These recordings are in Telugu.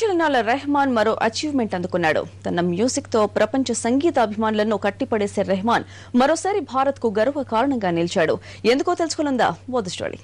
రెహమాన్ మరో అచీవ్మెంట్ అందుకున్నాడు. తన మ్యూజిక్ తో ప్రపంచ సంగీత అభిమానులను కట్టిపడేసే రెహమాన్ మరోసారి భారత్ కు గర్వ కారణంగా నిలిచాడు. ఎందుకో తెలుసుకుందా మోది స్టోరీ.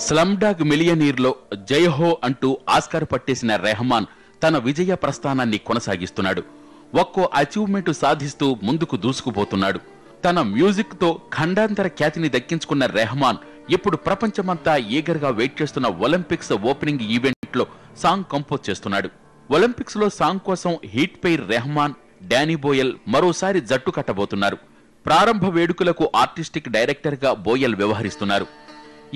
స్లమ్డాగ్ మిలియనీర్లో జయహో అంటూ ఆస్కార్ పట్టేసిన రెహమాన్ తన విజయ ప్రస్థానాన్ని కొనసాగిస్తున్నాడు. ఒక్కో అచీవ్మెంట్ సాధిస్తూ ముందుకు దూసుకుపోతున్నాడు. తన మ్యూజిక్ తో ఖండాంతర ఖ్యాతిని దక్కించుకున్న రెహమాన్ ఇప్పుడు ప్రపంచమంతా ఈగర్గా వెయిట్ చేస్తున్న ఒలింపిక్స్ ఓపెనింగ్ ఈవెంట్ లో సాంగ్ కంపోజ్ చేస్తున్నాడు. ఒలింపిక్స్ లో సాంగ్ కోసం hit pair Rahman, Danny Boyle మరోసారి జట్టు కట్టబోతున్నారు. ప్రారంభ వేడుకలకు ఆర్టిస్టిక్ డైరెక్టర్ గా బోయల్ వ్యవహరిస్తున్నారు.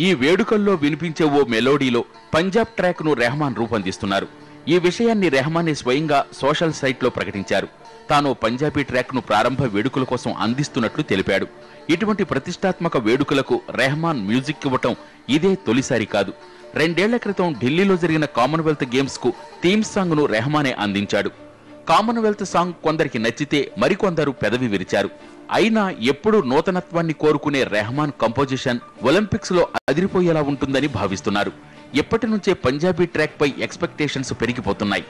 ఈ వేడుకల్లో వినిపించే ఓ మెలోడీలో పంజాబ్ ట్రాక్ ను రెహమాన్ రూపొందిస్తున్నారు. ఈ విషయాన్ని రెహమానే స్వయంగా సోషల్ సైట్ లో ప్రకటించారు. తాను పంజాబీ ట్రాక్ ను ప్రారంభ వేడుకల కోసం అందిస్తున్నట్లు తెలిపాడు. ఇటువంటి ప్రతిష్టాత్మక వేడుకలకు రెహమాన్ మ్యూజిక్ ఇవ్వటం ఇదే తొలిసారి కాదు. 2 ఏళ్ల క్రితం ఢిల్లీలో జరిగిన కామన్వెల్త్ గేమ్స్ కు థీమ్ సాంగ్ ను రెహమానే అందించాడు. కామన్వెల్త్ సాంగ్ కొందరికి నచ్చితే మరికొందరు పెదవి విరిచారు. అయినా ఎప్పుడూ నూతనత్వాన్ని కోరుకునే రెహమాన్ కంపోజిషన్ ఒలింపిక్స్ లో అదిరిపోయేలా ఉంటుందని భావిస్తున్నారు. ఇప్పటి నుంచే పంజాబీ ట్రాక్ పై ఎక్స్పెక్టేషన్స్ పెరిగిపోతున్నాయి.